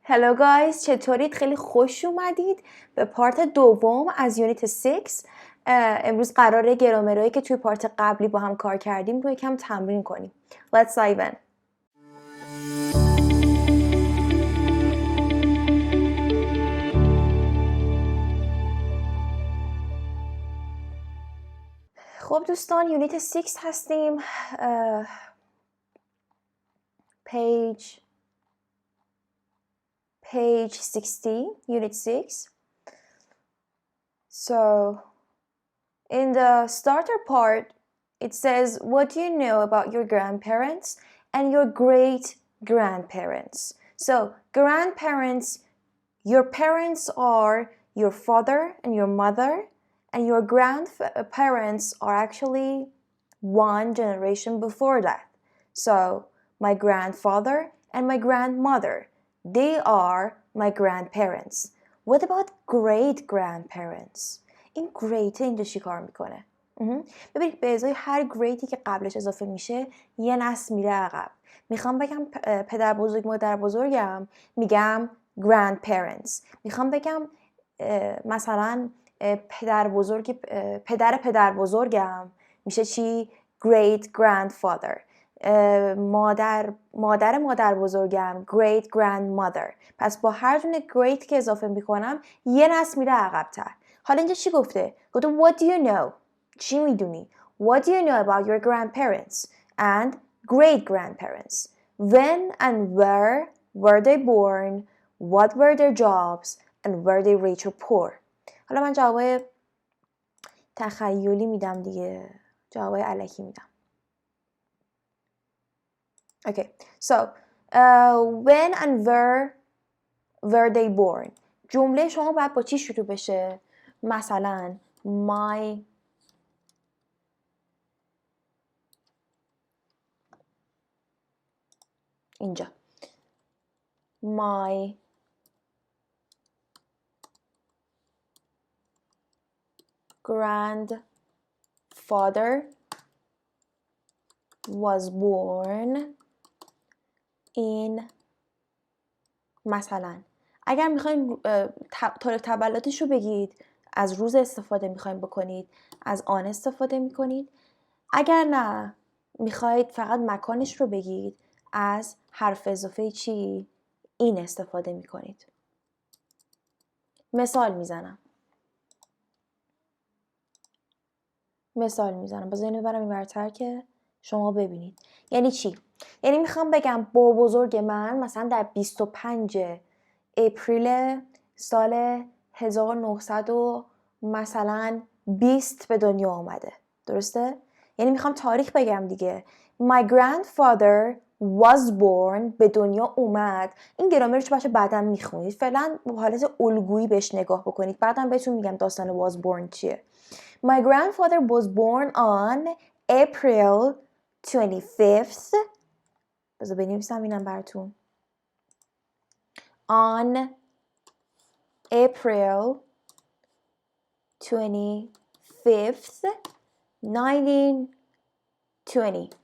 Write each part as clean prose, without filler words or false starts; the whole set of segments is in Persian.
Hello guys، چطورید؟ خیلی خوش اومدید به پارت دوم از یونیت 6. امروز قراره گرامرایی که توی پارت قبلی با هم کار کردیم رو یکم تمرین کنیم. Let's dive in. خب دوستان، یونیت 6 هستیم. page 60, unit 6. So in the starter part, it says, what do you know about your grandparents and your great-grandparents? So grandparents, your parents are your father and your mother, and your grandparents are actually one generation before that. So my grandfather and my grandmother, they are my grandparents. What about great-grandparents? این great اینجا چی کار میکنه؟ ببینید به ازای هر greatی که قبلش اضافه میشه یه نسل میره عقب. میخوام بگم پدر بزرگ مادر بزرگم، میگم grandparents. میخوام بگم مثلا پدر پدر بزرگم میشه چی؟ great grandfather. مادر بزرگم great grandmother. پس با هر دونه great که اضافه میکنم یه نسل میره عقب‌تر. حالا اینجا چی گفته؟ گفته what do you know؟ چی میدونی؟ What do you know about your grandparents and great grandparents? When and where were they born? What were their jobs? And were they rich or poor? حالا من جواب تخیلی میدم دیگه. جواب الکی میدم. Okay, so when and where were they born? جمله شما باید با چی شروع بشه؟ مثلا my اینجا my grandfather was born in مثلا اگر میخواین تاریخ تولدش رو بگید از روز استفاده میخواین بکنید، از آن استفاده میکنید. اگر نه میخواید فقط مکانش رو بگید، از حرف اضافه چی؟ این استفاده میکنید. مثال میزنم. باز اینو برم اینورتر که شما ببینید. یعنی چی؟ یعنی میخوام بگم با بزرگ من مثلا در 25 اپریل سال 1900 مثلا 20 به دنیا آمده. درسته؟ یعنی میخوام تاریخ بگم دیگه. My grandfather was born، به دنیا اومد. این گرامرش بچه بعداً میخونید. فعلا با حالت الگویی بهش نگاه بکنید. بعداً بهتون میگم داستان was born چیه. My grandfather was born on April 25th. بذار بنویسم اینم براتون. On April 25th 1920.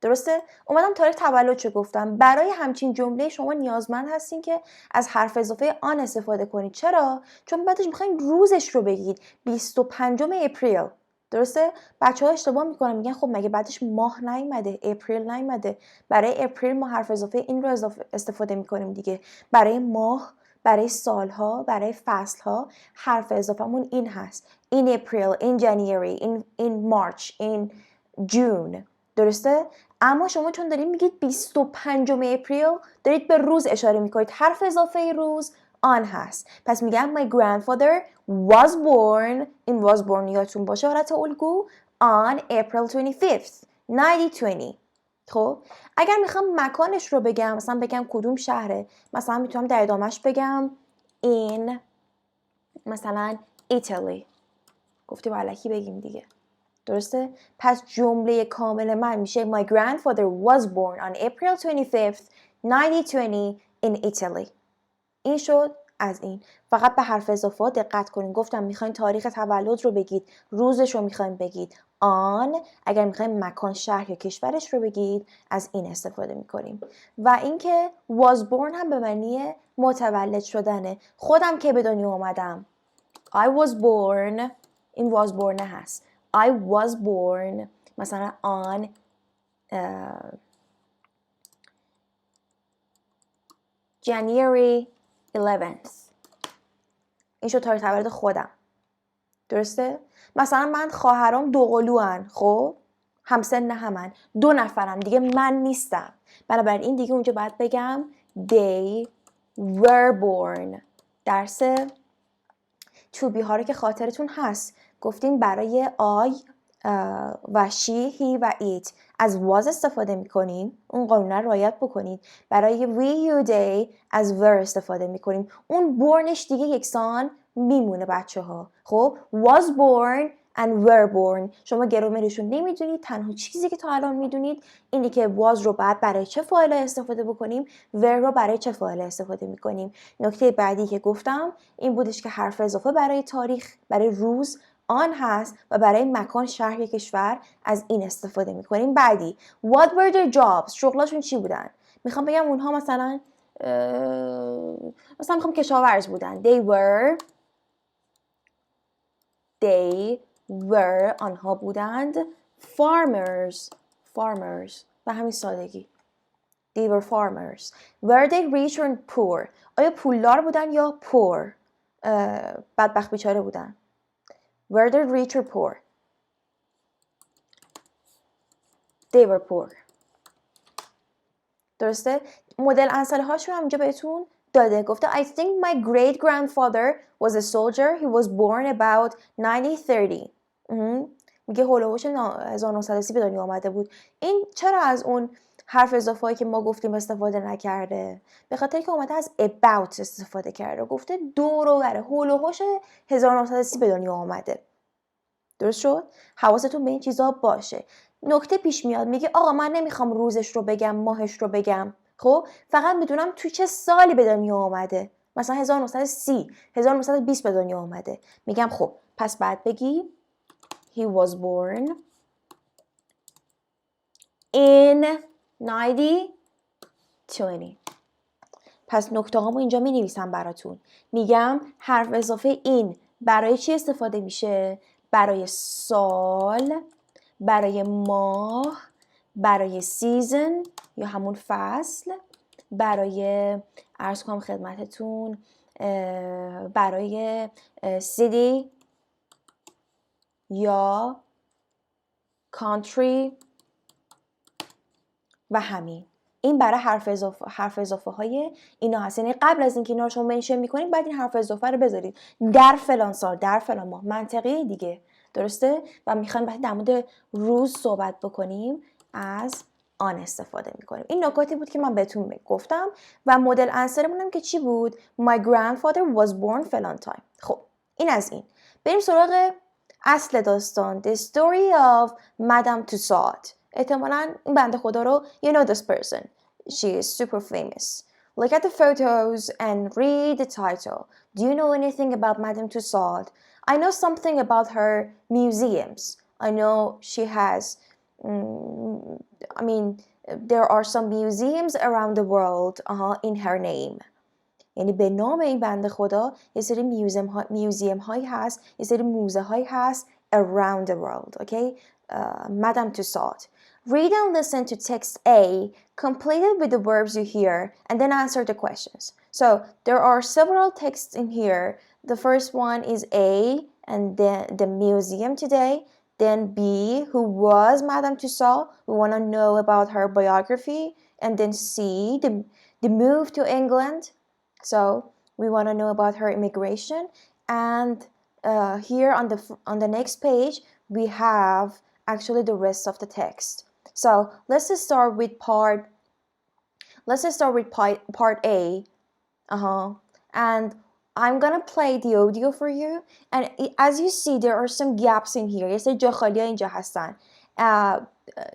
درسته؟ اومدم تاریخ تولدشو گفتم. برای همچین جمله شما نیازمند هستین که از حرف اضافه آن استفاده کنید. چرا؟ چون بعدش میخواین روزش رو بگید. 25 اپریل. درسته؟ بچه‌ها اشتباه میکنن، میگن خب مگه بعدش ماه نیومده، اپریل نیومده. برای اپریل ما حرف اضافه این رو استفاده میکنیم دیگه. برای ماه، برای سالها، برای فصلها حرف اضافه‌مون این هست. In April, in January, in March, in June. درسته؟ اما شما چون دارید میگید 25 اپریل، دارید به روز اشاره میکنید. حرف اضافه روز آن هست. پس میگم my grandfather was born، این was born یادتون باشه حالت الگو، on April 25th 1920. خب اگر میخوام مکانش رو بگم، مثلا بگم کدوم شهره، مثلا میتونم در ادامهش بگم in مثلا Italy. گفتیم الکی بگیم دیگه. درسته؟ پس جمله کامل من میشه My grandfather was born on April 25th 1920 in Italy. این شد از این. فقط به حرف اضافه دقت کنین. گفتم میخواین تاریخ تولد رو بگید، روزش رو میخواین بگید آن، اگر میخواین مکان، شهر یا کشورش رو بگید از این استفاده میکنیم. و اینکه was born هم به معنی متولد شدنه. خودم که به دنیا اومدم I was born، این was born هست. I was born مثلا on January 11th. این شد تاریخ تولد خودم. درسته؟ مثلا من خواهرام دوقلوان، خب همسن همن، 2 نفرم دیگه، من نیستم. بنابراین دیگه اونجا باید بگم they were born. درس to be ها رو که خاطرتون هست گفتیم برای I و she, he و it از was استفاده میکنیم، اون قانون رو رعایت بکنید. برای we, you, they از were استفاده میکنیم، اون bornش دیگه یکسان میمونه بچه ها. خب was born and were born شما گرامرشون نمیدونید، تنها چیزی که تا الان میدونید اینی که was رو بعد برای چه فاعل استفاده بکنیم، were رو برای چه فاعل استفاده میکنیم. نکته بعدی که گفتم این بودش که حرف اضافه برای تاریخ، برای روز آن هست و برای مکان، شهر یا کشور از این استفاده میکنیم. بعدی what were their jobs، شغلاشون چی بودن؟ میخوام بگم اونها مثلا میخوام کشاورز بودن. they were آنها بودند farmers به همین سادگی. they were farmers. were they rich or poor، آیا پولدار بودن یا poor، بدبخت بیچاره بودن. were they rich or poor، they were poor. درسته؟ مدل انسله هاشون هم اینجا بهتون داده. گفته I think my great grandfather was a soldier. He was born about 1930. میگه هولوش 1930 به دنیا آمده بود. این چرا از اون حرف اضافه هایی که ما گفتیم استفاده نکرده؟ به خاطر که اومده از about استفاده کرده. گفته دور و بر هولوش 1930 به دنیا آمده. درست شد؟ حواستون به این چیزا باشه. نکته پیش میاد میگه آقا من نمیخوام روزش رو بگم، ماهش رو بگم، خب فقط میدونم توی چه سالی به دنیا آمده. مثلا 1930 1920 به دنیا آمده. میگم خب پس بعد بگی he was born in 1920. پس نکته هامو اینجا می نویسم براتون. میگم حرف اضافه این برای چی استفاده میشه؟ برای سال، برای ماه، برای سیزن یا همون فصل، برای عرض کنم خدمتتون برای سیتی یا کانتری و همین. این برای حرف اضافه های اینا هست. یعنی قبل از اینکه اینا رو شما منشن میکنید بعد این حرف اضافه رو بذارید در فلان سال، در فلان ماه. منطقیه دیگه، درسته؟ و میخوایم وقتی در مورد روز صحبت بکنیم از آن استفاده میکنیم. این نکاتی بود که من بهتون گفتم و مدل انسرمون هم که چی بود؟ My grandfather was born فلان time. خب این از این. بریم سراغ اصل داستان. The story of Madame Tussaud. احتمالاً این بنده خدا رو you know this person. She is super famous. Look at the photos and read the title. Do you know anything about Madame Tussaud? I know something about her museums. I know she has there are some museums around the world in her name. یعنی به نام این بنده خدا یه سری میوزیم هایی هست، یه سری موزه هایی هست around the world. Okay? Madame Tussaud. Read and listen to text A, complete it with the verbs you hear, and then answer the questions. So there are several texts in here. The first one is A, and then the museum today. Then B, who was Madame Tussaud? We want to know about her biography. And then C, the move to England. So we want to know about her immigration. And here on the next page, we have actually the rest of the text. So let's just start with part A. And I'm gonna play the audio for you. And as you see, there are some gaps in here. یه سری جا خالی ها اینجا هستن.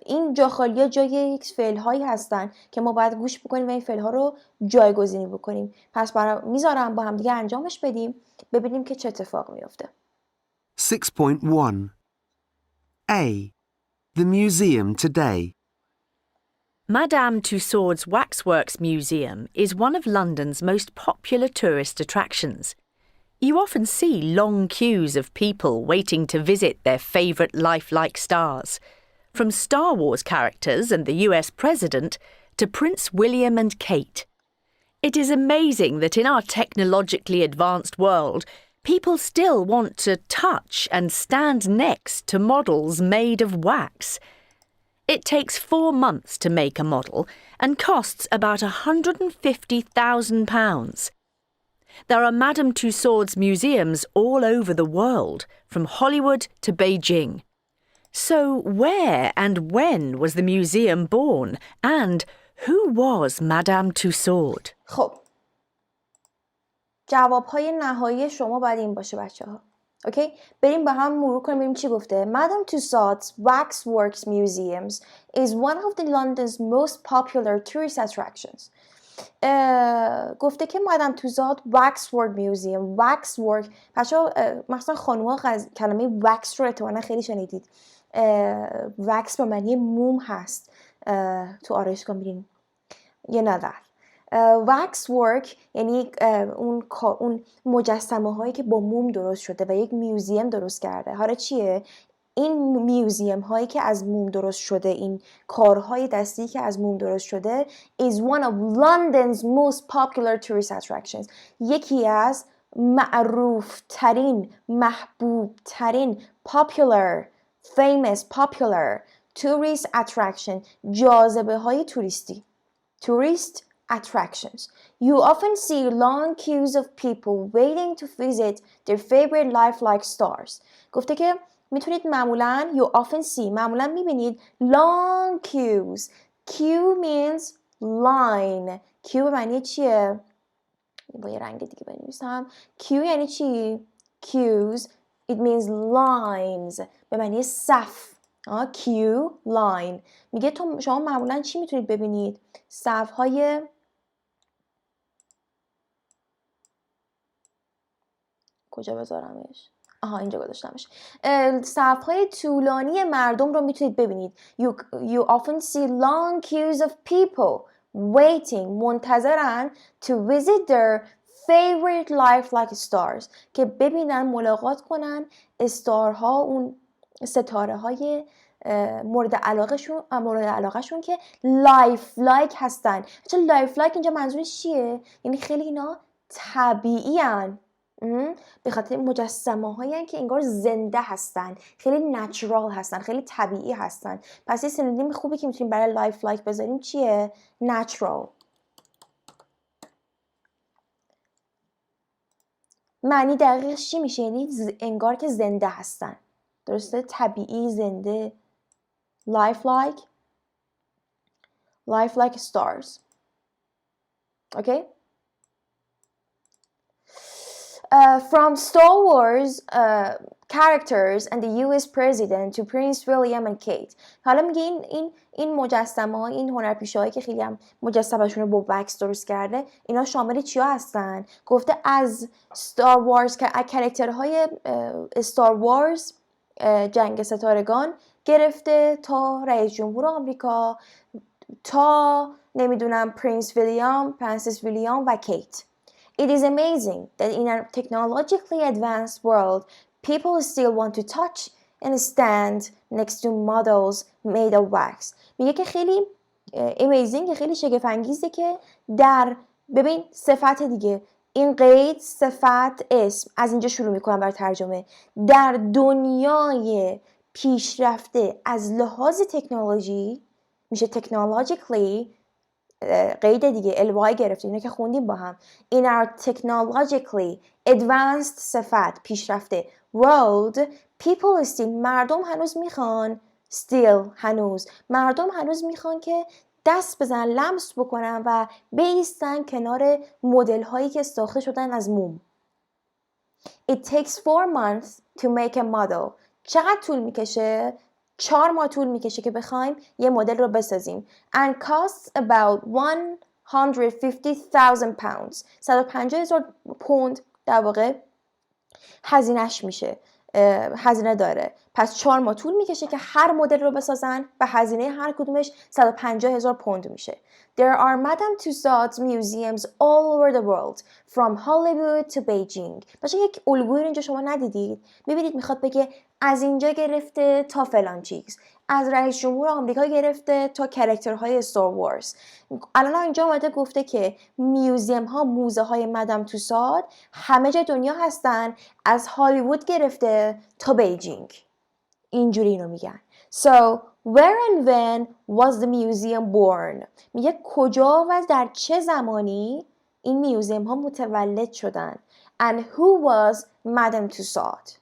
این جاخالی‌ها جای یک فعل‌هایی هستن که ما باید گوش بکنیم و این فعل‌ها رو جایگزینی بکنیم. پس میذارم با هم دیگه انجامش بدیم ببینیم که چه اتفاق میفته. 6.1 A. The museum today. Madame Tussauds Waxworks Museum is one of London's most popular tourist attractions. You often see long queues of people waiting to visit their favourite lifelike stars, from Star Wars characters and the US President to Prince William and Kate. It is amazing that in our technologically advanced world, people still want to touch and stand next to models made of wax. It takes 4 months to make a model and costs about £150,000. There are Madame Tussauds museums all over the world, from Hollywood to Beijing. So where and when was the museum born? And who was Madame Tussaud? خب جوابهای نهایی شما باید این باشه بچه‌ها. اوکی؟ بریم با هم مرور کنیم ببینیم چی گفته. Madame Tussauds Waxworks Museums is one of the London's most popular tourist attractions. گفته که مادام توزاد Waxwork Museum Waxwork بچه‌ها مثلا خانوما کلمه wax رو احتمالاً خیلی شنیدید. wax به معنی موم هست. تو آرایشگاه میرین یه ندر. Waxwork یعنی اون مجسمه هایی که با موم درست شده و یک میوزیم درست کرده. حالا چیه؟ این میوزیم هایی که از موم درست شده، این کارهای دستی که از موم درست شده is one of London's most popular tourist attractions. یکی از معروف ترین، محبوب ترین popular tourist attraction جاذبه های توریستی. tourist attractions. You often see long queues of people waiting to visit their favorite lifelike stars. گفته که میتونید معمولاً you often see معمولاً میبینید long queues. Queue means line. Queue به معنی چیه؟ با یه رنگ دیگه بنویسم. Queue یعنی چی؟ Queues it means lines به معنی صف. queue line میگه شما معمولاً چی میتونید ببینید؟ صف‌های کجا بذارمش؟ اینجا گذاشتمش. صف‌های طولانی مردم رو میتونید ببینید. You often see long queues of people waiting منتظرن to visit their favorite lifelike stars که ببینن ملاقات کنن استارها، اون ستاره های مورد علاقهشون که لایف لایک هستن. چون لایف لایک اینجا منظورش چیه؟ یعنی خیلی اینا طبیعی هن. به خاطر مجسمه هایی که انگار زنده هستن، خیلی نچرال هستن، خیلی طبیعی هستن. پس یه سینونیم خوبی که میتونیم برای لایف لایک بذاریم چیه؟ نچرال. معنی دقیقش چی میشه؟ یعنی انگار که زنده هستن. درسته؟ طبیعی، زنده. life like stars. Okay? From Star Wars characters and the US President to Prince William and Kate. حالا میگه این مجسمه ها، این هنرپیشه‌هایی که خیلی هم مجسمه‌شون رو با وکس درست کرده، اینا شامل چیا هستن؟ گفته از ستار وارز کاراکترهای ستار وارز جنگ ستارگان گرفته تا رئیس جمهور آمریکا، تا نمیدونم پرنس ویلیام و کیت. It is amazing that in a technologically advanced world, people still want to touch and stand next to models made of wax. میگه که خیلی amazing، خیلی شگفت‌انگیزه که ببین صفت دیگه، این قید صفت اسم، از اینجا شروع میکنم برای ترجمه. در دنیای پیشرفته از لحاظ تکنولوژی میشه technologically قید دیگه الوای گرفتیم اینو که خوندیم با هم. In our technologically advanced صفت پیشرفته world people still مردم هنوز میخوان که دست بزنن، لمس بکنن و بایستن کنار مدل هایی که ساخته شدن از موم. It takes 4 months to make a model. چقدر طول میکشه 4 ماه طول میکشه که بخوایم یه مدل رو بسازیم. And costs about 150,000 pounds. 150,000 پوند در واقع هزینهش میشه، هزینه داره. پس 4 ماه طول میکشه که هر مدل رو بسازن و هزینه هر کدومش 150,000 پوند میشه. There are Madame Tussauds museums all over the world from Hollywood to Beijing. باشه یک الگویی اینجا شما ندیدید؟ میبینید میخواد بگه از اینجا گرفته تا فلان چیز، از رئیس جمهور آمریکا گرفته تا کرکترهای استار وارز. الان اینجا اومده گفته که میوزیم ها، موزه های مدام توساد همه جای دنیا هستن، از هالیوود گرفته تا بیجینگ. اینجوری اینو میگن. So where and when was the museum born؟ میگه کجا و در چه زمانی این میوزیم ها متولد شدن. And who was Madame Tussauds؟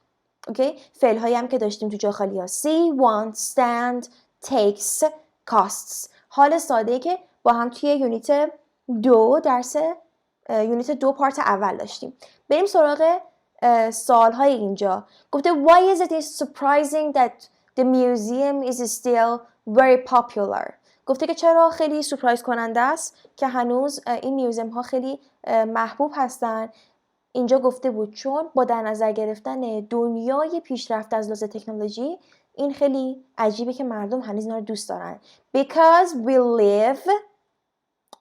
اوکی، فعل هایی هم که داشتیم تو جا خالی ها. see, want, stand, takes, costs. حال ساده که با هم توی یونیت 2 درس یونیت 2 پارت اول داشتیم. بریم سراغ سوال های اینجا. گفته why is it surprising that the museum is still very popular؟ گفته که چرا خیلی سورپرایز کننده است که هنوز این میوزیم ها خیلی محبوب هستن. اینجا گفته بود چون با در نظر گرفتن دنیای پیشرفته از لحاظ تکنولوژی این خیلی عجیبه که مردم هنوز اینا رو دوست دارن. Because we live،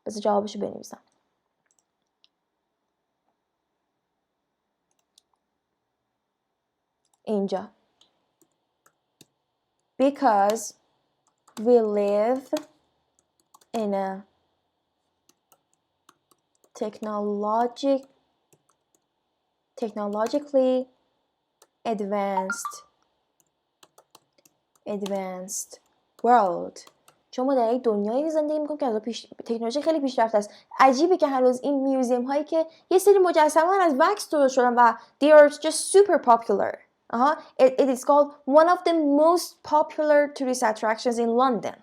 بذار جوابشو بنویسم. اینجا Because we live in a technologically advanced world. چون ما در یک دنیایی زندگی میکنیم که از تکنولوژی خیلی پیشرفته است. عجیبه که هنوز این میوزیم هایی که یه سری مجسمه از وکس درست شدن و they are just super popular. It is called one of the most popular tourist attractions in London.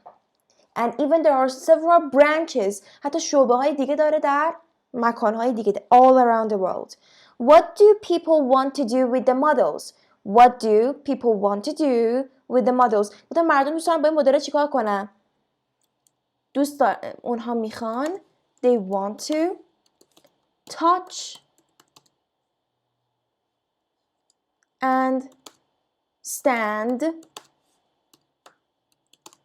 And even there are several branches. حتی شعبه های دیگه داره در مکان های دیگه all around the world. What do people want to do with the models? What do people want to do with the models? مردم دوست دارن با این مدل چیکار کنن؟ اونها میخوان they want to touch and stand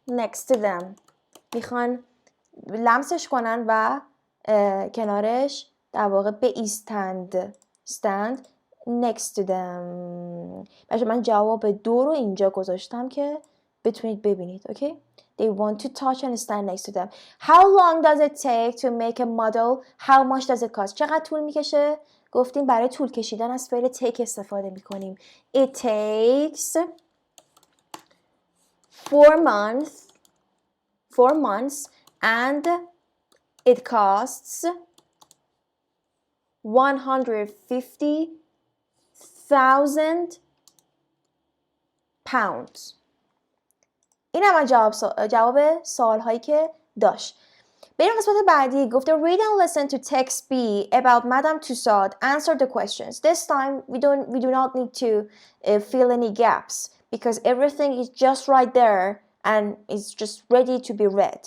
next to them. میخوان لمسش کنن و کنارش در واقع بایستند. stand next to them. بچه من جواب 2 رو اینجا گذاشتم که بتونید ببینید. Okay? They want to touch and stand next to them. How long does it take to make a model? How much does it cost? چقدر طول میکشه؟ گفتیم برای طول کشیدن از فعل take استفاده میکنیم. It takes 4 months and it costs 150,000 pounds. این هم جواب سوال هایی که داشت. بریم قسمت بعدی. گفته read and listen to text B about Madame Tussauds. Answer the questions. This time we do not need to fill any gaps because everything is just right there and it's just ready to be read.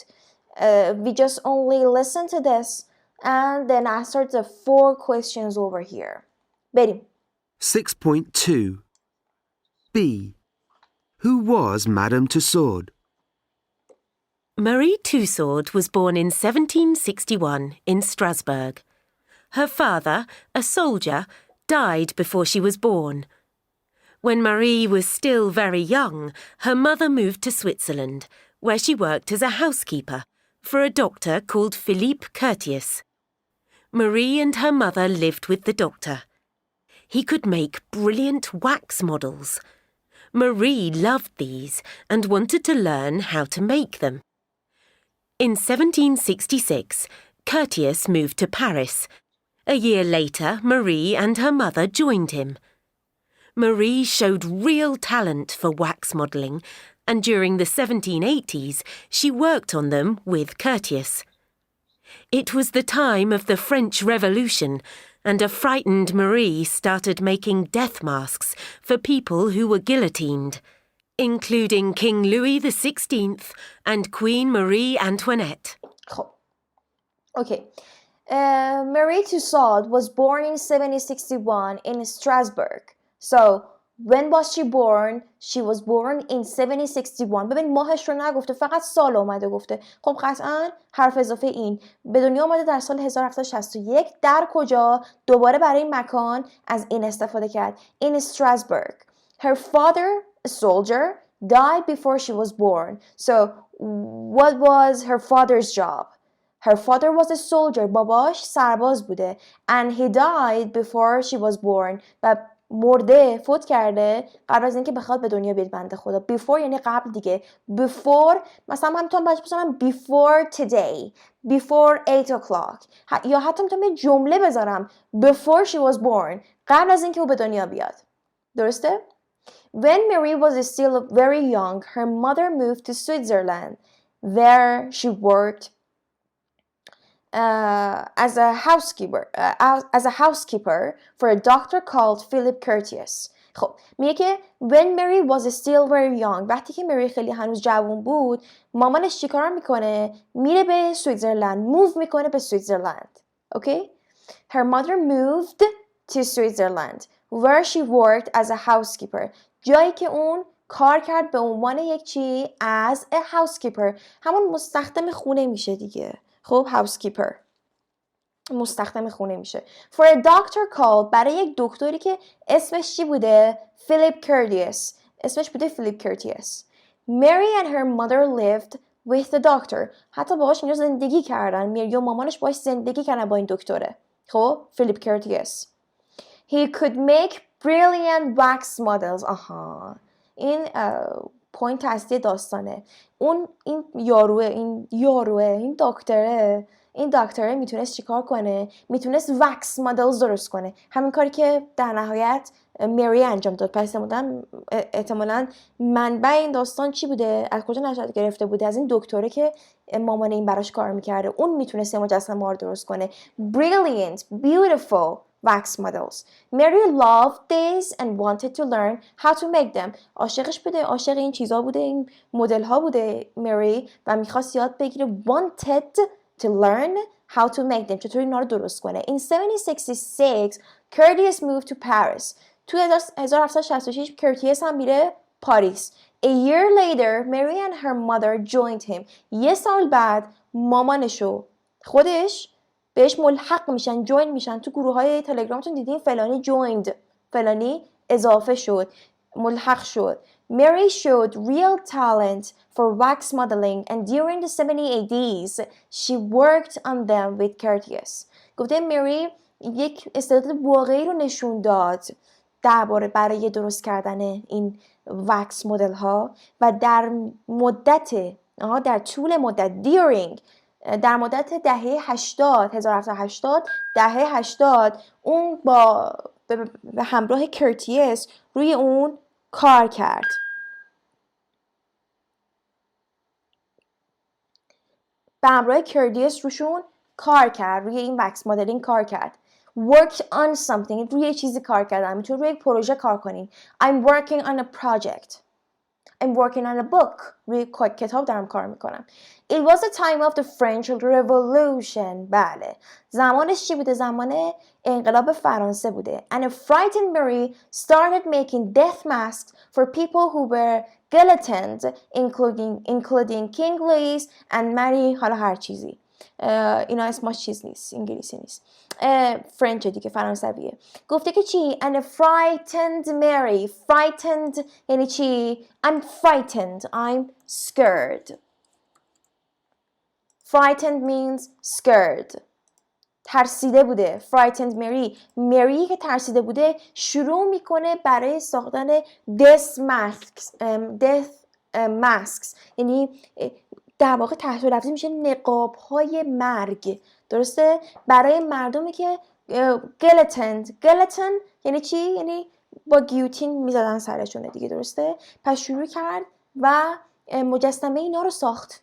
We just only listen to this and then answer the 4 questions over here. بریم. 6.2 B. Who was Madame Tussauds? Marie Tussauds was born in 1761 in Strasbourg. Her father, a soldier, died before she was born. When Marie was still very young, her mother moved to Switzerland, where she worked as a housekeeper for a doctor called Philippe Curtius. Marie and her mother lived with the doctor. He could make brilliant wax models. Marie loved these and wanted to learn how to make them. In 1766, Curtius moved to Paris. A year later, Marie and her mother joined him. Marie showed real talent for wax modelling, and during the 1780s, she worked on them with Curtius. It was the time of the French Revolution, and a frightened Marie started making death masks for people who were guillotined. including King Louis XVI and Queen Marie Antoinette. خب اوکی. Marie Tussaud was born in 1761 in Strasbourg. So when was she born? She was born in 1761. ببین ماهش رو نگفته، فقط سال اومده گفته. خب قطعا حرف اضافه این به دنیا اومده در سال 1761. در کجا؟ دوباره برای مکان از این استفاده کرد. In Strasbourg. Her father, a soldier, died before she was born. So what was her father's job? Her father was a soldier. باباش سرباز بوده. And he died before she was born. و مرده، فوت کرده قبل از اینکه بخواد به دنیا بیاد بنده خدا. Before یعنی قبل دیگه. Before مثلا من میتونم بهش بزنم before today, before 8 o'clock. یا حتی میتونم یه جمله بذارم before she was born. قبل از اینکه او به دنیا بیاد. درسته؟ When Marie was still very young, her mother moved to Switzerland. There she worked as a housekeeper for a doctor called Philip Curtius. خب میگه که when Mary was still very young، وقتی که مری خیلی هنوز جوان بود، مامانش چیکار میکنه؟ میره به سوئیتزرلند، move میکنه به سوئیتزرلند. اوکی؟ Her mother moved to Switzerland where she worked as a housekeeper. جایی که اون کار کرد به عنوان یک چی؟ as a housekeeper. همون مستخدم خونه میشه دیگه. خب housekeeper مستخدم خونه میشه. For a doctor called، برای یک دکتری که اسمش چی بوده؟ Philip Curtius. اسمش بوده Philip Curtius. Mary and her mother lived with the doctor. حتی باهاش اینجا زندگی کردن. میری و مامانش باهاش زندگی کردن با این دکتره. خب Philip Curtius. He could make brilliant wax models. آها این پوینت اصلی داستانه. این دکتره میتونست چیکار کنه؟ میتونست وکس مدلز درست کنه. همین کاری که در نهایت مری انجام داد. پس احتمالاً منبع این داستان چی بوده؟ از کجا نشأت گرفته بوده؟ از این دکتره که مامان این براش کار میکرده. اون میتونست مجسمه رو درست کنه. Brilliant, beautiful wax models. Mary loved these and wanted to learn how to make them. عاشقش بوده، عاشق این چیزا بوده، این مدل ها بوده مری و میخواست یاد بگیره. Wanted to learn how to make them. چطوری اینا رو درست کنه. In 1766 Curtius moved to Paris. تو 1766 Curtius هم میره پاریس. A year later Mary and her mother joined him. یه سال بعد مامانشو خودش بهش ملحق میشن، جوین میشن. تو گروه های تلگرامتون دیدین فلانی joined، فلانی اضافه شد، ملحق شد. Mary showed real talent for wax modeling and during the 1780s she worked on them with Curtius. گفته مری یک استعداد واقعی رو نشون داد برای درست کردن این wax مدل ها و در طول مدت در مدت دهه 80 1780 دهه 80 اون به همراه کرتیس روی اون کار کرد. به همراه کرتیس روشون کار کرد، روی این وکس مدلینگ کار کرد. Worked on something، روی چیزی کار کردن. میتونید روی یک پروژه کار کنین. I'm working on a project. I'm working on a book. روی کتاب دارم کار میکنم. It was the time of the French Revolution. بله. زمانش چی بوده؟ زمان انقلاب فرانسه بوده. And a frightened Mary started making death masks for people who were guillotined, including King Louis and Mary. حالا هر چیزی. اینا اسمش چیز نیست، انگلیسی نیست. فرنچه دیگه، فرانسویه. گفته که چی؟ And a frightened Mary. Frightened یعنی چی؟ I'm frightened. I'm scared. Frightened means scared. ترسیده بوده. Frightened Mary. مری که ترسیده بوده شروع میکنه برای ساختن death masks. یعنی در واقع تحت لفظی میشه نقاب های مرگ. درسته؟ برای مردمی که گلتن یعنی چی؟ یعنی با گیوتین میزدن سرشونه دیگه. درسته؟ پس شروع کرد و مجسمه اینا رو ساخت.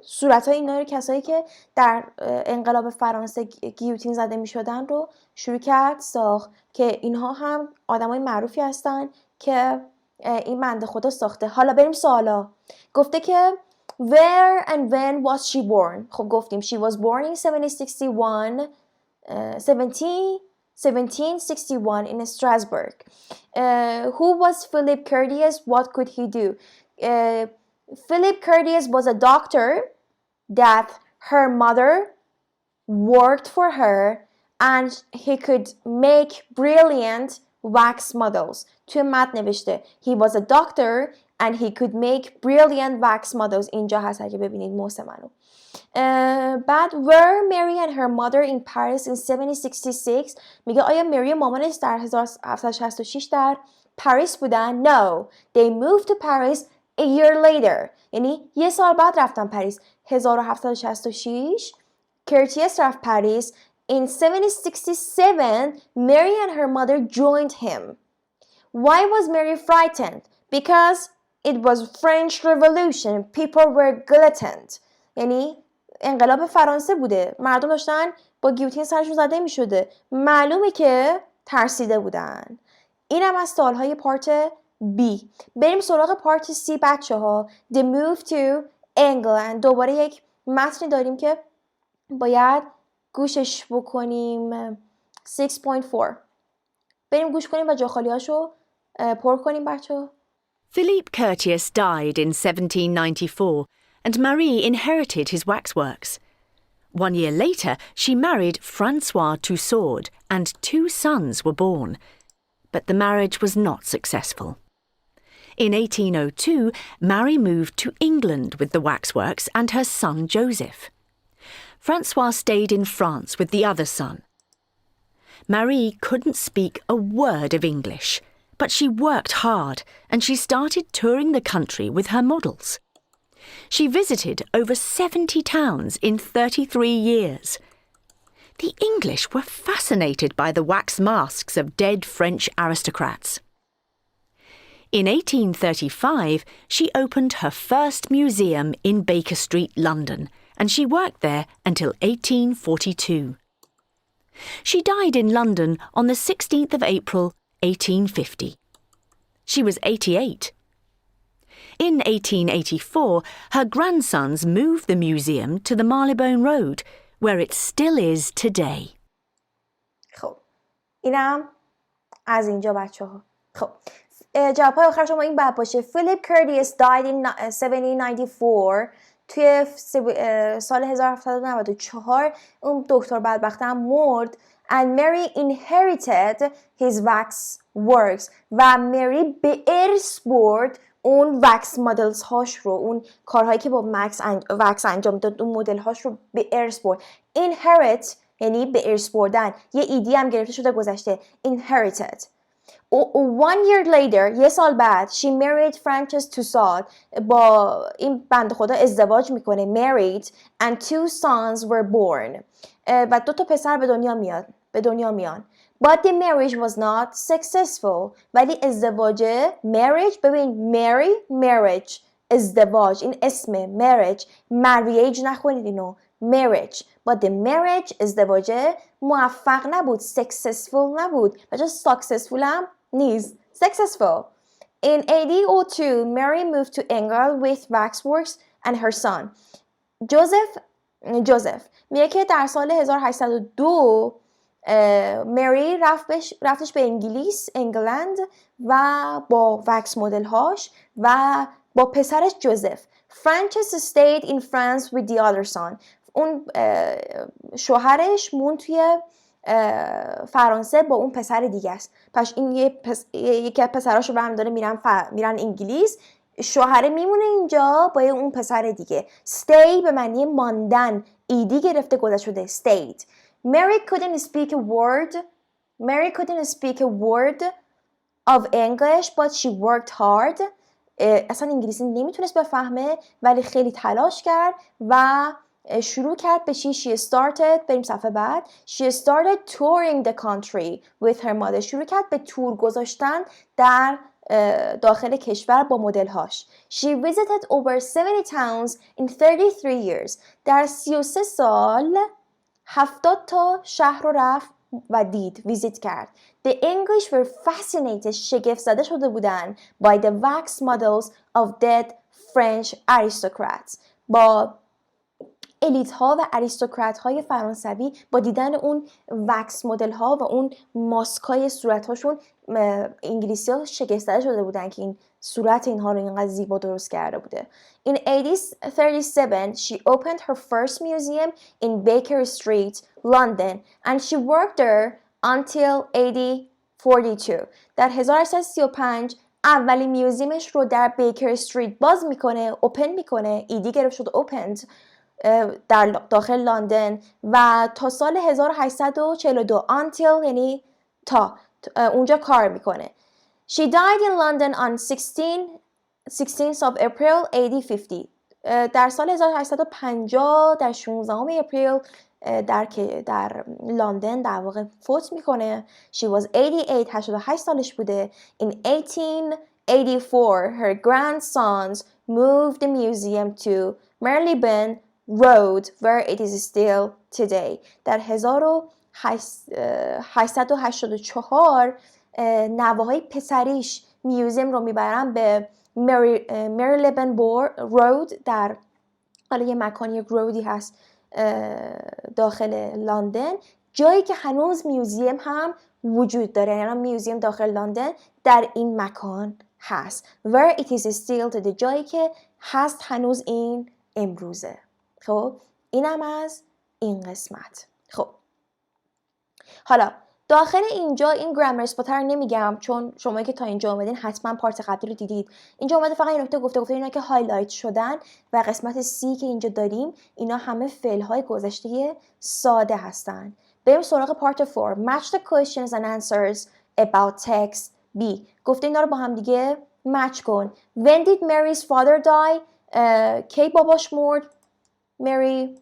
صورت های اینا رو کسایی که در انقلاب فرانسه گیوتین زده میشدن رو شروع کرد ساخت که اینها هم آدمای معروفی هستن که این بنده خدا ساخته. حالا بریم سوالا. گفته که where and when was she born. خب گفتیم she was born in 1761 in Strasbourg. Who was Philip Curtius? What could he do? Philip Curtius was a doctor that her mother worked for her and he could make brilliant wax models. توی متن نوشته he was a doctor and he could make brilliant wax models. اینجا هست اگه ببینید موس منو. بعد were Mary and her mother in Paris in 1766. میگه آیا مری مامانش در 1766 در پاریس بودن؟ No, they moved to Paris a year later. یعنی یه سال بعد رفتن پاریس. 1766 کرتیس رفت پاریس. In 1767 Mary and her mother joined him. Why was Mary frightened? Because it was French Revolution. People were guillotined. یعنی انقلاب فرانسه بوده. مردم داشتن با گیوتین سرشون زده می شده. معلومه که ترسیده بودن. اینم از سوالهای پارت B. بریم سراغ پارت C بچه ها. The move to England. دوباره یک متنی داریم که باید گوشش بکنیم. 6.4. بریم گوش کنیم و جا خالیاشو پر کنیم بچه ها. Philippe Curtius died in 1794 and Marie inherited his waxworks. 1 year later, she married Francois Tussaud and 2 sons were born. But the marriage was not successful. In 1802, Marie moved to England with the waxworks and her son Joseph. Francois stayed in France with the other son. Marie couldn't speak a word of English, but she worked hard and she started touring the country with her models. She visited over 70 towns in 33 years. The English were fascinated by the wax masks of dead French aristocrats. In 1835, she opened her first museum in Baker Street, London, and she worked there until 1842. She died in London on the 16th of April, 1850. She was 88. In 1884, her grandsons moved the museum to the Marylebone Road, where it still is today. خب اینم از اینجا بچه ها. خب جوابهای آخر شما این باید باشه. Philip Curtius died in 1794. توی سال 1794 اون دکتر بدبخت هم مرد. And Mary inherited his wax works. و مری به ارث برد اون wax models هاش رو، اون کارهایی که با wax انجام داد، اون مدل هاش رو به ارث برد. Inherit یعنی به ارث بردن. یه ایدی هم گرفته شده گذشته. Inherited. 1 year later یه سال بعد she married Francis Tussaud. با این بنده خدا ازدواج میکنه. Married and 2 sons were born. و 2 تا پسر به دنیا میان. But the marriage was not successful. ولی ازدواج marriage، ببین marriage ازدواج، این اسم marriage، marriage نخونید اینو، marriage. But the marriage ازدواج موفق نبود، successful نبود. بچه successful هم نیست، successful. In 1802 Mary moved to England with waxworks and her son Joseph. میگه که در سال 1802 مری رفتش به انگلند و با وکس مدل هاش و با پسرش جوزف. Francis stayed in France with the other son. اون شوهرش موند توی فرانسه با اون پسر دیگه است. پس این یکی از پسراشو برمی داره میرن انگلیس. شوهره میمونه اینجا با اون پسر دیگه. Stay به معنی ماندن، ایدی گرفته گذاشته شده stayed. Mary couldn't speak a word of English but she worked hard. اصلا انگلیسی نمیتونست بفهمه ولی خیلی تلاش کرد و شروع کرد به چی؟ بریم صفحه بعد. She started touring the country with her model. شروع کرد به تور گذاشتن در داخل کشور با مدل هاش. She visited over 70 towns in 33 years. در 33 سال 70 تا شهر رو رفت و دید، ویزیت کرد. The English were fascinated. شگفت زده شده بودن by the wax models of dead French aristocrats. با الیت ها و اریستوکرات های فرانسوی با دیدن اون وکس مدل ها و اون ماسک های صورت هاشون انگلیسی ها شگفت زده شده بودن که این صورت اینها رو اینقدر زیبا درست کرده بوده. In 1837 she opened her first museum in Baker Street, London and she worked there until 1842. در 1835 اولین میوزیمش رو در بیکر استریت باز میکنه، اوپن میکنه، ایدی گرفت شد opened در داخل لندن و تا سال 1842 until یعنی تا اونجا کار میکنه. She died in London on 16th of April 1850. در سال 1850 در 16 اپریل در لندن در واقع فوت میکنه. She was 88 سالش بوده. In 1884 her grandsons moved the museum to Marylebone Road where it is still today. در 1884 نوه‌های پسریش میوزیم رو میبرن به Marylebone Road در حالا یه مکانی یک رودی هست داخل لندن، جایی که هنوز میوزیم هم وجود داره. یعنی میوزیم داخل لندن در این مکان هست. Where it is still today. جایی که هست هنوز این امروزه. خب اینم از این قسمت. خب حالا داخل اینجا این گرامر اسپاتر نمیگم چون شما که تا اینجا اومدین حتما پارت قبلی رو دیدید. اینجا اومده فقط این نکته گفته اینا که هایلایت شدن و قسمت سی که اینجا داریم اینا همه فعل های گذشته ساده هستن. بریم سراغ پارت 4. Match the questions and answers about text B. گفته اینا رو با هم دیگه مچ کن. When did Mary's father die? کی باباش مرد؟ Mary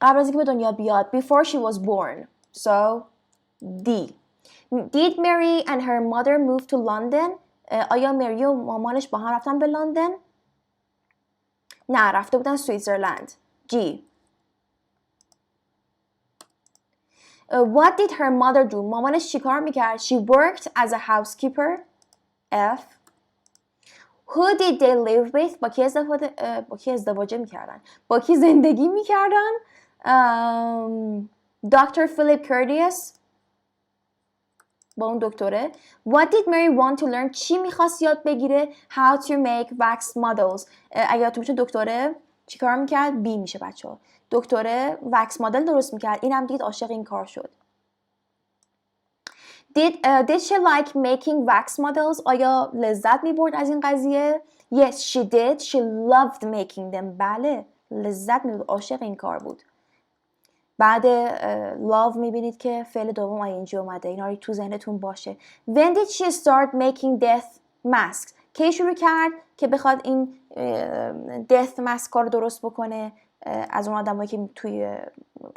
قبل از اینکه به دنیا بیاد. Before she was born. So D. Did Mary and her mother move to London? آیا مری و مامانش با هم رفتن به لندن؟ نه، رفته بودن سوئیسرلند. G. What did her mother do? مامانش چیکار میکرد؟ She worked as a housekeeper. F. Who did they live with? با کی ازدواج میکردن؟ با کی زندگی میکردن؟ Dr. Philip Curtius. با اون دکتره. What did Mary want to learn? چی میخواست یاد بگیره؟ How to make wax models. اگر تو میشه دکتره چی کار میکرد؟ B میشه بچه ها. دکتره wax مدل درست میکرد. این هم دید عاشق این کار شد. Did she like making wax models? آیا لذت میبرد از این قضیه؟ Yes, she did. She loved making them. بله، لذت میبرد، عاشق این کار بود. بعد love میبینید که فعل دوم ing اومده. اینا رو تو ذهنتون باشه. When did she start making death masks? کی شروع کرد که بخواد این death mask رو درست بکنه از اون آدمایی که توی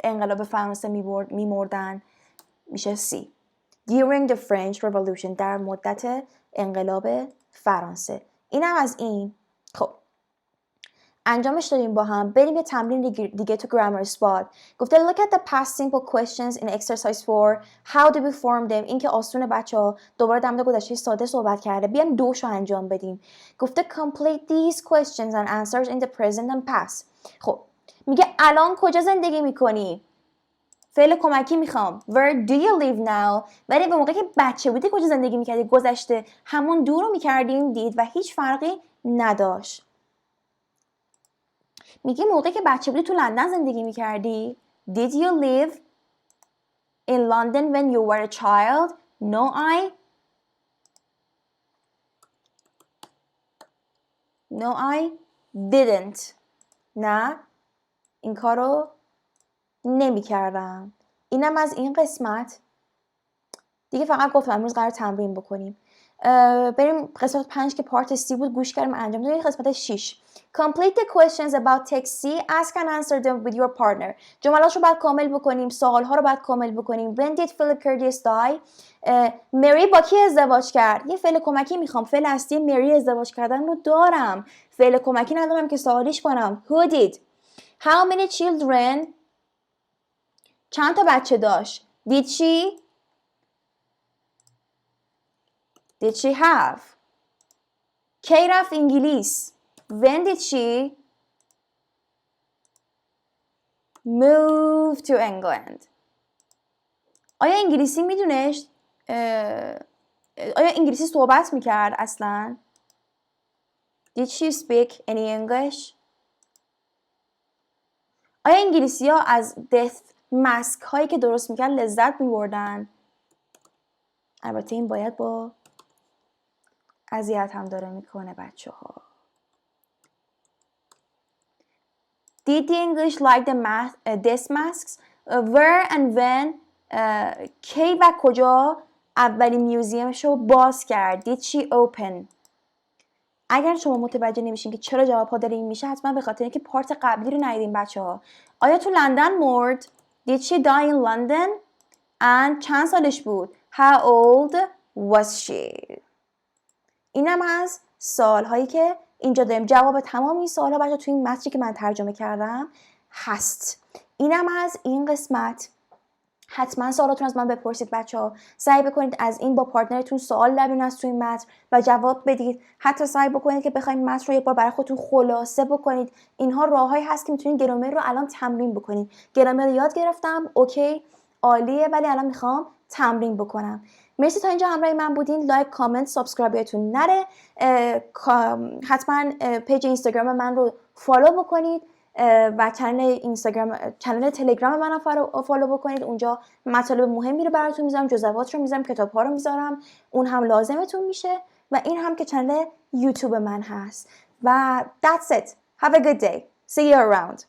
انقلاب فرانسه میمردن؟ میشه C. During the French Revolution. در مدت انقلاب فرانسه. اینم از این. خب انجامش دادیم با هم. بریم یه تمرین دیگه تو گرامر اسپات. گفته look at the past simple questions in exercise 4. How do we form them? این که آسونه بچه‌ها. دوباره در مورد گذشته ساده صحبت کرده. بیام دوشو انجام بدیم. گفته complete these questions and answers in the present and past. خب میگه الان کجا زندگی میکنی؟ فعل کمکی میخوام. Where do you live now? ولی به موقعی که بچه بودی کجا زندگی میکردی؟ گذشته همون دو رو میکردیم دید و هیچ فرقی نداشت. میگه موقعی که بچه بودی تو لندن زندگی میکردی؟ Did you live in London when you were a child? No, I didn't. نه، این کارو نمی کردم. اینم از این قسمت دیگه. فقط گفتم امروز قرار تمرین بکنیم. بریم قسمت 5 که پارت C بود گوش کردیم انجام دادیم. قسمت 6 complete the questions about text C. ask and answer them with your partner. جملات رو باید کامل بکنیم. سوال ها رو باید کامل بکنیم. When did Philip Curtius die? مری با کی ازدواج کرد؟ یه فعل کمکی میخوام. فعل اصلی مری ازدواج کردن رو دارم. فعل کمکی ندارم که سوالیش کنم. Who did? How many children? چند تا بچه داشت؟ Did she have? کی رفت انگلیس؟ When did she move to England? آیا انگلیسی میدونست؟ آیا انگلیسی صحبت میکرد اصلا؟ Did she speak any English? آیا انگلیسی ها از death mask هایی که درست میکرد لذت میبردن؟ البته این باید با اذیت هم داره میکنه بچه ها. Did the English like the death masks? Where and when کی و کجا اولین میوزیمش رو باز کرد؟ Did she open? اگر شما متوجه نمیشین که چرا جواب ها داره این میشه، حتما به خاطر اینکه پارت قبلی رو ندیدین بچه ها. آیا تو لندن مرد؟ Did she die in London? And چند سالش بود؟ How old was she? اینم از سوال هایی که اینجا داریم. جواب تمام این سوال ها بچه تو این متنی که من ترجمه کردم هست. اینم از این قسمت. حتما سوالاتون از من بپرسید بچه ها. سعی بکنید از این با پارتنرتون سوال لبین از تو این متن و جواب بدید. حتی سعی بکنید که بخواید متن رو یه بار برای خودتون خلاصه بکنید. اینها راههایی هست که میتونید گرامر رو الان تمرین بکنید. گرامر رو یاد گرفتم، اوکی، عالیه، ولی الان میخوام تمرین بکنم. مرسی تا اینجا همراه من بودین. لایک، کامنت، سابسکرایب یادتون نره. حتما پیج اینستاگرام من رو فالو بکنید و چنل تلگرام من رو فالو بکنید. اونجا مطالب مهمی رو براتون میذارم، جزوات رو میذارم، کتاب ها رو میذارم، اون هم لازمتون میشه و این هم که چنل یوتیوب من هست. و that's it. Have a good day. See you around.